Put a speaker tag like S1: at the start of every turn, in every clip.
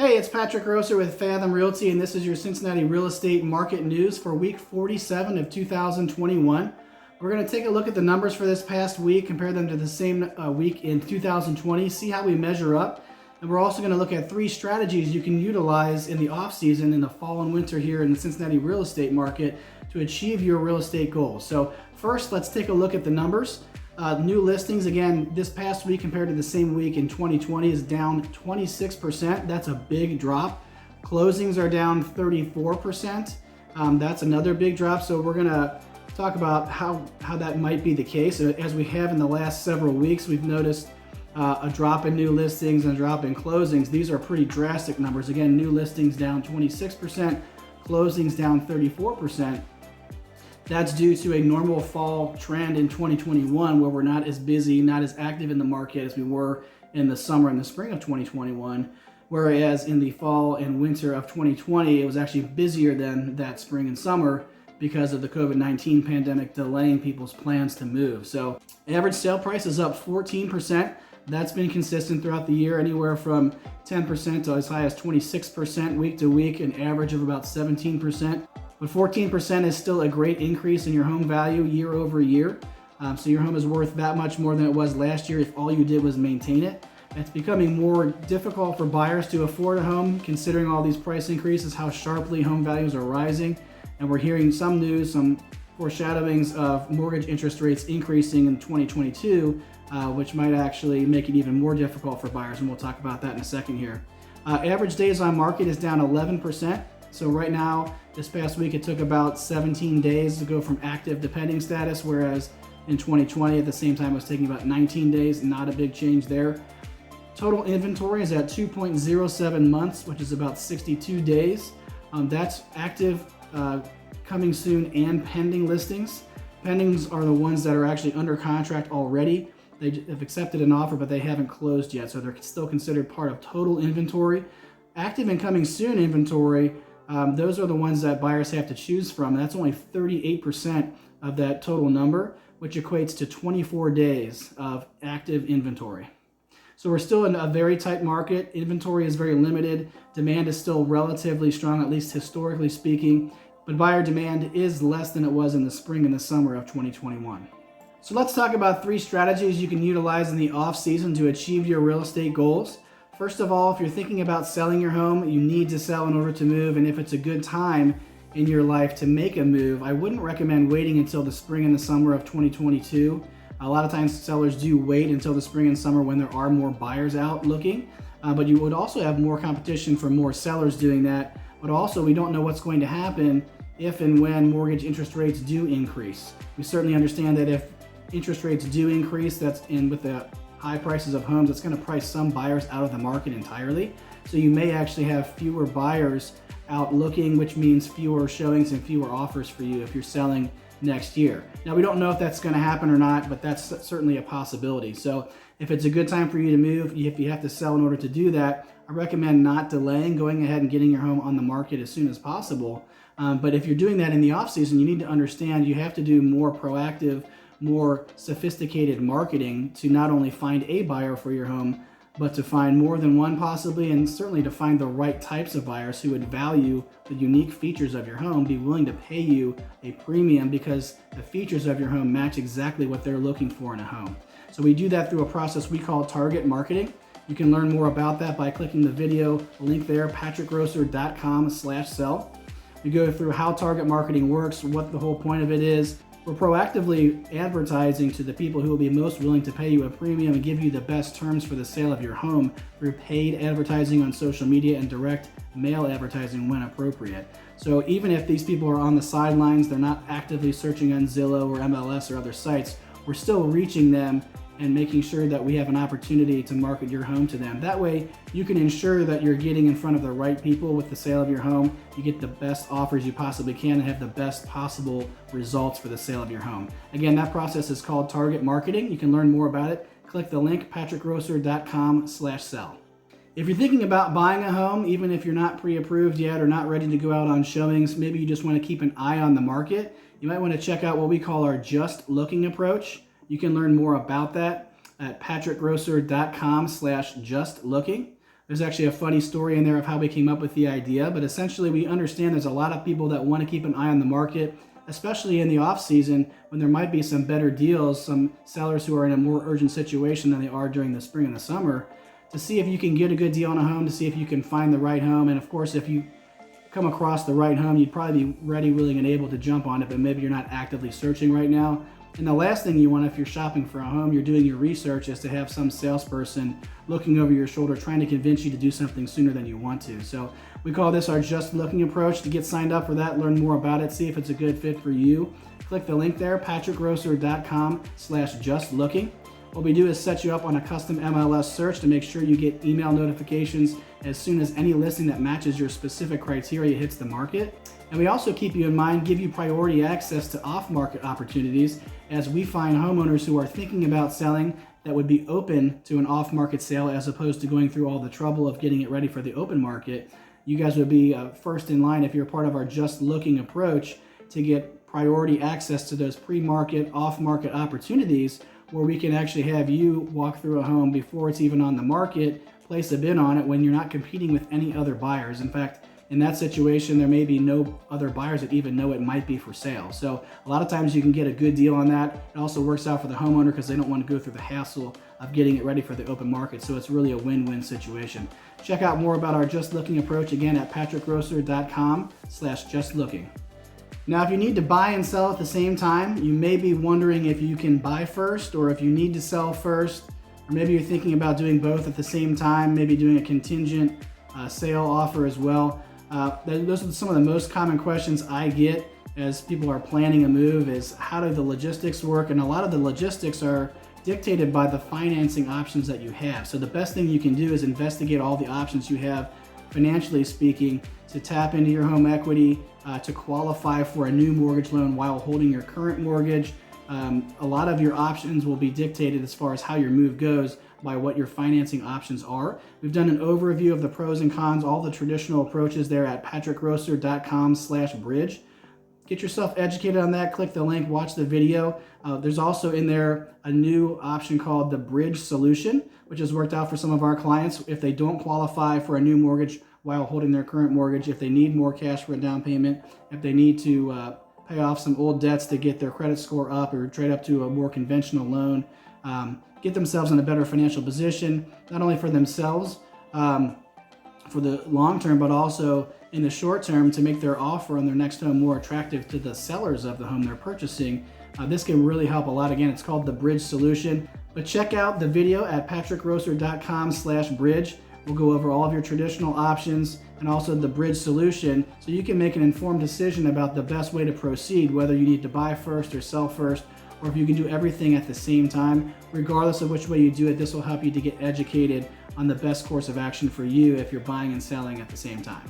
S1: Hey, it's Patrick Grosser with Fathom Realty, and this is your Cincinnati real estate market news for week 47 of 2021. We're going to take a look at the numbers for this past week, compare them to the same week in 2020, see how we measure up. And we're also going to look at 3 strategies you can utilize in the off-season, in the fall and winter here in the Cincinnati real estate market to achieve your real estate goals. So first, let's take a look at the numbers. New listings, again, this past week compared to the same week in 2020 is down 26%. That's a big drop. Closings are down 34%. That's another big drop. So we're gonna talk about how that might be the case. As we have in the last several weeks, we've noticed a drop in new listings and a drop in closings. These are pretty drastic numbers. Again, new listings down 26%, closings down 34%. That's due to a normal fall trend in 2021 where we're not as busy, not as active in the market as we were in the summer and the spring of 2021. Whereas in the fall and winter of 2020, it was actually busier than that spring and summer because of the COVID-19 pandemic delaying people's plans to move. So average sale price is up 14%. That's been consistent throughout the year, anywhere from 10% to as high as 26% week to week, an average of about 17%. But 14% is still a great increase in your home value year over year. So your home is worth that much more than it was last year if all you did was maintain it. It's becoming more difficult for buyers to afford a home, considering all these price increases, how sharply home values are rising. And we're hearing some news, some foreshadowings of mortgage interest rates increasing in 2022, which might actually make it even more difficult for buyers. And we'll talk about that in a second here. Average days on market is down 11%. So right now, this past week, it took about 17 days to go from active to pending status, whereas in 2020, at the same time, it was taking about 19 days, not a big change there. Total inventory is at 2.07 months, which is about 62 days. That's active, coming soon, and pending listings. Pendings are the ones that are actually under contract already. They have accepted an offer, but they haven't closed yet, so they're still considered part of total inventory. Active and coming soon inventory, those are the ones that buyers have to choose from. That's only 38% of that total number, which equates to 24 days of active inventory. So we're still in a very tight market. Inventory is very limited. Demand is still relatively strong, at least historically speaking, but buyer demand is less than it was in the spring and the summer of 2021. So let's talk about 3 strategies you can utilize in the off season to achieve your real estate goals. First of all, if you're thinking about selling your home, you need to sell in order to move. And if it's a good time in your life to make a move, I wouldn't recommend waiting until the spring and the summer of 2022. A lot of times sellers do wait until the spring and summer when there are more buyers out looking. But you would also have more competition for more sellers doing that. But also, we don't know what's going to happen if and when mortgage interest rates do increase. We certainly understand that if interest rates do increase, that's in with the high prices of homes, it's going to price some buyers out of the market entirely. So you may actually have fewer buyers out looking, which means fewer showings and fewer offers for you if you're selling next year. Now, we don't know if that's going to happen or not, but that's certainly a possibility. So if it's a good time for you to move, if you have to sell in order to do that, I recommend not delaying, going ahead and getting your home on the market as soon as possible. But if you're doing that in the off season, you need to understand you have to do more proactive, more sophisticated marketing to not only find a buyer for your home, but to find more than one possibly, and certainly to find the right types of buyers who would value the unique features of your home, be willing to pay you a premium because the features of your home match exactly what they're looking for in a home. So we do that through a process we call target marketing. You can learn more about that by clicking the video link there, patrickgrosser.com/sell. We go through how target marketing works, what the whole point of it is. We're proactively advertising to the people who will be most willing to pay you a premium and give you the best terms for the sale of your home through paid advertising on social media and direct mail advertising when appropriate. So even if these people are on the sidelines, they're not actively searching on Zillow or MLS or other sites, we're still reaching them and making sure that we have an opportunity to market your home to them. That way, you can ensure that you're getting in front of the right people with the sale of your home. You get the best offers you possibly can and have the best possible results for the sale of your home. Again, that process is called target marketing. You can learn more about it. Click the link, patrickgrosser.com/sell. If you're thinking about buying a home, even if you're not pre-approved yet or not ready to go out on showings, maybe you just want to keep an eye on the market, you might want to check out what we call our just looking approach. You can learn more about that at patrickgrosser.com/justlooking. There's actually a funny story in there of how we came up with the idea, but essentially we understand there's a lot of people that want to keep an eye on the market, especially in the off season when there might be some better deals, some sellers who are in a more urgent situation than they are during the spring and the summer, to see if you can get a good deal on a home, to see if you can find the right home. And of course, if you come across the right home, you'd probably be ready, willing, and able to jump on it, but maybe you're not actively searching right now. And the last thing you want, if you're shopping for a home, you're doing your research, is to have some salesperson looking over your shoulder trying to convince you to do something sooner than you want to. So we call this our just looking approach. To get signed up for that, learn more about it, see if it's a good fit for you, click the link there, patrickgrosser.com/justlooking. What we do is set you up on a custom MLS search to make sure you get email notifications as soon as any listing that matches your specific criteria hits the market. And we also keep you in mind, give you priority access to off-market opportunities as we find homeowners who are thinking about selling that would be open to an off-market sale as opposed to going through all the trouble of getting it ready for the open market. You guys would be first in line if you're part of our just looking approach to get priority access to those pre-market, off-market opportunities where we can actually have you walk through a home before it's even on the market, place a bid on it when you're not competing with any other buyers. In fact, in that situation, there may be no other buyers that even know it might be for sale. So a lot of times you can get a good deal on that. It also works out for the homeowner because they don't want to go through the hassle of getting it ready for the open market. So it's really a win-win situation. Check out more about our just looking approach again at patrickgrosser.com/justlooking. Now, if you need to buy and sell at the same time, you may be wondering if you can buy first or if you need to sell first, or maybe you're thinking about doing both at the same time, maybe doing a contingent sale offer as well. Those are some of the most common questions I get as people are planning a move is how do the logistics work? And a lot of the logistics are dictated by the financing options that you have. So the best thing you can do is investigate all the options you have, financially speaking, to tap into your home equity, to qualify for a new mortgage loan while holding your current mortgage. A lot of your options will be dictated as far as how your move goes by what your financing options are. We've done an overview of the pros and cons, all the traditional approaches there at patrickgrosser.com/bridge. Get yourself educated on that. Click the link, watch the video. There's also in there a new option called the bridge solution, which has worked out for some of our clients. If they don't qualify for a new mortgage while holding their current mortgage, if they need more cash for a down payment, if they need to pay off some old debts to get their credit score up or trade up to a more conventional loan, get themselves in a better financial position, not only for themselves for the long term, but also in the short term to make their offer on their next home more attractive to the sellers of the home they're purchasing. This can really help a lot. Again, it's called the bridge solution. But check out the video at patrickgrosser.com/bridge. We'll go over all of your traditional options and also the bridge solution so you can make an informed decision about the best way to proceed, whether you need to buy first or sell first, or if you can do everything at the same time. Regardless of which way you do it, this will help you to get educated on the best course of action for you if you're buying and selling at the same time.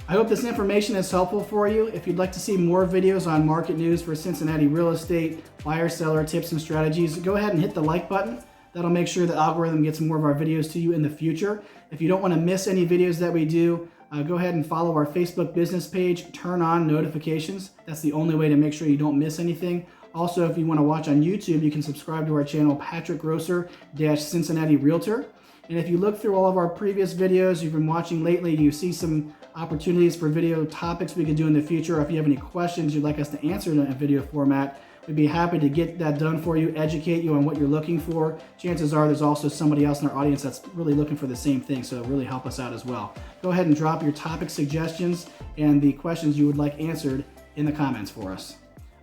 S1: I hope this information is helpful for you. If you'd like to see more videos on market news for Cincinnati real estate, buyer-seller tips and strategies, go ahead and hit the like button. That'll make sure the algorithm gets more of our videos to you in the future. If you don't want to miss any videos that we do, go ahead and follow our Facebook business page, turn on notifications. That's the only way to make sure you don't miss anything. Also, if you want to watch on YouTube, you can subscribe to our channel, Patrick Grosser-Cincinnati Realtor. And if you look through all of our previous videos you've been watching lately, you see some opportunities for video topics we could do in the future. If you have any questions you'd like us to answer in a video format, we'd be happy to get that done for you, educate you on what you're looking for. Chances are there's also somebody else in our audience that's really looking for the same thing, so it'll really help us out as well. Go ahead and drop your topic suggestions and the questions you would like answered in the comments for us.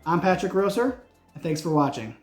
S1: I'm Patrick Grosser, and thanks for watching.